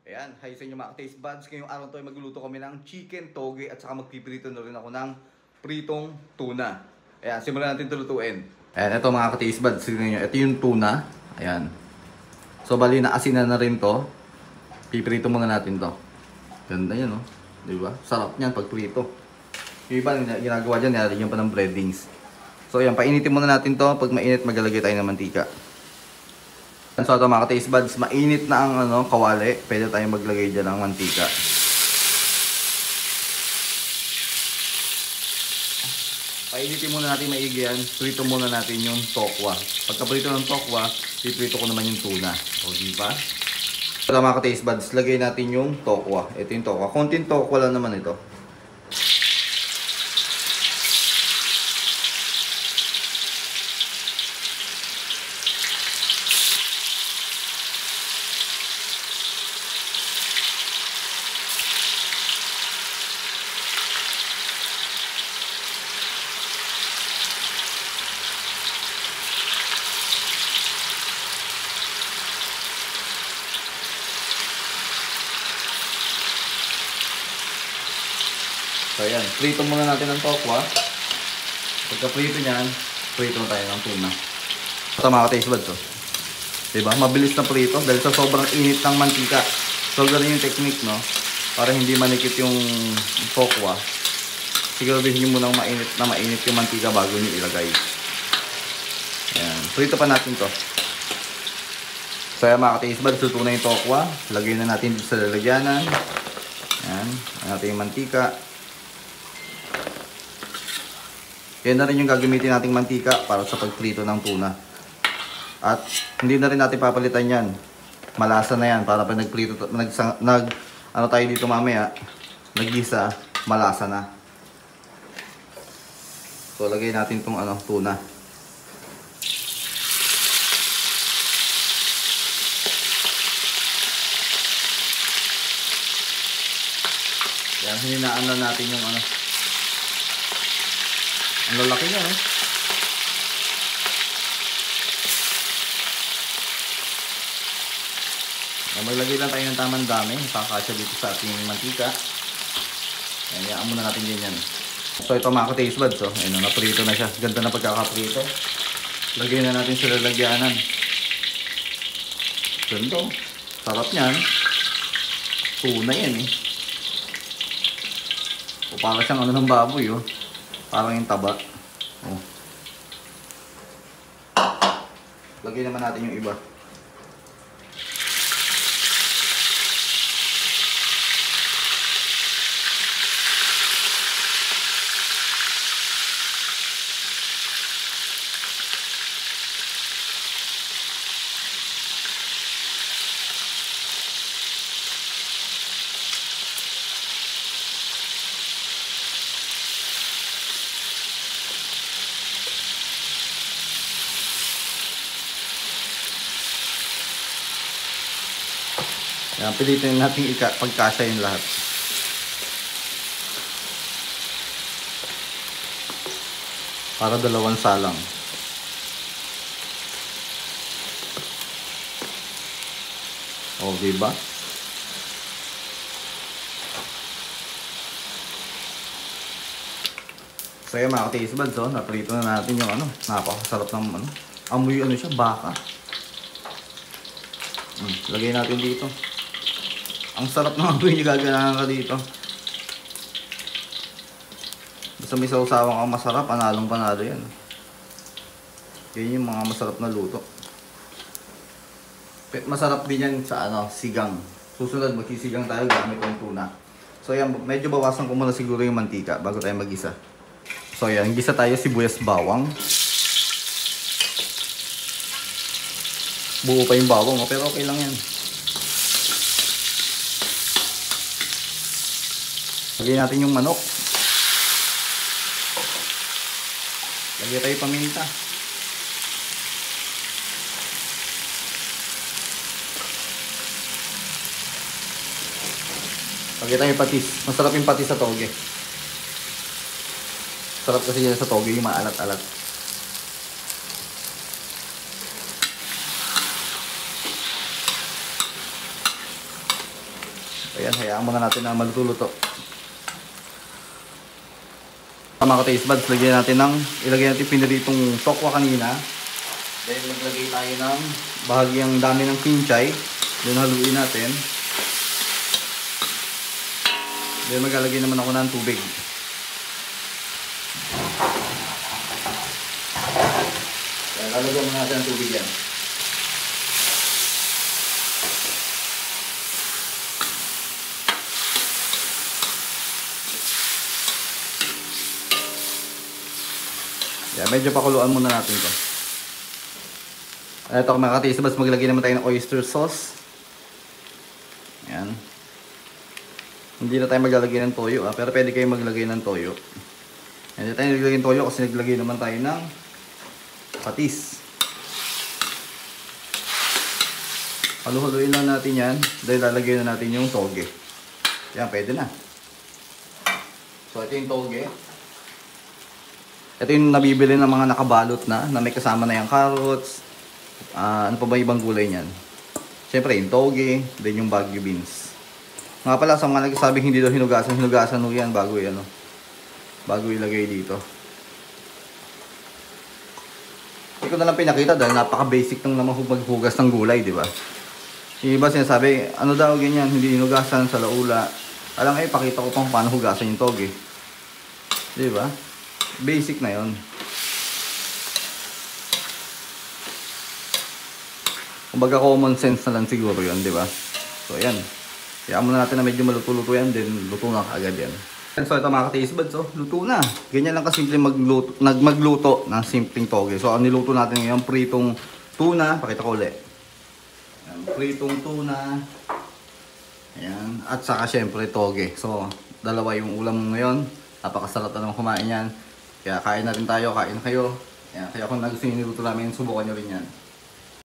Ayan, hi sa inyo mga taste buds. Ngayong araw to ay magluluto kami ng chicken toge at saka magpiprito na rin ako ng pritong tuna. Ayan, simulan natin ito lutuin. Ayan, ito mga taste buds. Tignan nyo, ito yung tuna. Ayan. So bali na asinan na rin to. Piprito muna natin to. Ganda yan, no? Diba? Sarap niyan pag prito. Yung iba ginagawa dyan, nilagyan pa ng breadings. So ayan, painitin muna natin to. Pag mainit, maglalagay tayo ng mantika. So ito mga taste buds, mainit na ang kawali. Pwede tayong maglagay dyan ng mantika. Painitin muna natin maigi yan. Prito muna natin yung tokwa. Pagka prito ng tokwa, piprito ko naman yung tuna. O diba? So mga taste buds, lagay natin yung tokwa. Ito yung tokwa. Konting tokwa lang naman ito. So ayan, prito muna natin ng tokwa. Pagka prito nyan, prito na tayo ng tuna. Ito mga taste buds, oh. Diba? Mabilis na prito dahil sa sobrang init ng mantika. So ganun yung technique, no? Para hindi manikit yung tokwa. Siguraduhin nyo munang mainit yung mantika bago nyo ilagay. Ayan, prito pa natin to. So ayan mga taste buds, luto na yung tokwa. Lagay na natin dito sa lalagyanan. Ayan, natin yung mantika. Yan na rin yung gagamitin nating mantika para sa pagprito ng tuna. At hindi na rin natin papalitan yan. Malasa na yan para pag nagprito, ano tayo dito mamaya, naggisa, malasa na. So lagay natin itong tuna. Yan, hininaan na natin yung ang lalaki niya, eh. Maglagay lang tayo ng tamang dami. Kakasya dito sa ating mantika. Ayan, yaan muna natin ganyan. So ito mga taste buds, oh. Ayan, naprito na siya. Ganda na pagkakaprito. Lagay na natin sa lalagyanan. Ganda, oh. Sarap niyan. Tuna yan, eh. O para siyang ng baboy, oh. Parang yung taba. Oh. Lagay naman natin yung iba. Yan, pilitin natin pagkasya yung lahat. Para dalawang salang. O, diba? So yan mga taste buds, oh, naprito na natin yung napakasarap ng amoy siya, baka. Lagay natin dito. Ang sarap ng amoy niya, gaganahan ka dito. Basta may sausawan kang masarap, panalong panalo yan. Yan yung mga masarap na luto. Masarap din yan sa sigang. Susunod magsisigang tayo gamit yung tuna. So yan, medyo bawasan ko muna siguro yung mantika bago tayo mag-isa. So yan, gisa tayo sibuyas bawang. Buo pa yung bawang, pero okay lang yan. Lagyan natin yung manok. Lagyan tayo paminta. Lagyan tayo patis. Masarap yung patis sa toge. Sarap kasi yan sa toge, yung maalat-alat. Ayan, hayaan muna natin na maluto-luto. Mga ka-taste buds, ilagay natin piniritong tokwa kanina. Then maglagay tayo ng bahagyang dami ng kinchay. Then haluin natin. Then maglalagay naman ako ng tubig. Then lalagyan muna natin ng tubig yan. Yan, medyo pakuluan muna natin ito. Ito mga ka-taste buds, maglagay naman tayo ng oyster sauce. Yan. Hindi na tayo maglalagay ng toyo, pero pwede kayo maglagay ng toyo. Hindi tayo naglagay ng toyo kasi naglagay naman tayo ng patis. Halu-haluin lang natin yan dahil lalagay na natin yung toge. Yan, pwede na. So ito yung toge. Ito yung nabibili ng mga nakabalot na may kasama na yung carrots. Ano pa ba ibang gulay niyan? Siyempre yung toge, then yung Baguio beans. Nga pala sa mga nagsasabing hindi daw hinugasan ho yan bago ilagay dito. Hindi ko na lang pinakita dahil napaka-basic ng naman maghugas ng gulay, di ba? Yung iba sinasabi, ano daw ganyan, hindi hinugasan sa laula. Alam nga, pakita ko pang paano hugasan yung toge. Di ba? Basic na yon. Kumbaga common sense na lang siguro yon, di ba? So ayan. Kaya muna natin na medyo maluto-luto yan, then luto na kaagad yan. So ito mga ka-taste buds, luto na. Ganyan lang kasimple magluto ng simpleng toge. So ang niluto natin ngayon, pritong tuna. Pakita ko ulit. Ayan, pritong tuna. Ayan. At saka syempre toge. So dalawa yung ulam ngayon. Napakasarap na naman kumain yan. Kaya kain na rin tayo, kain na kayo. Kaya kung nagustuhan yung niluto namin, subukan nyo rin yan.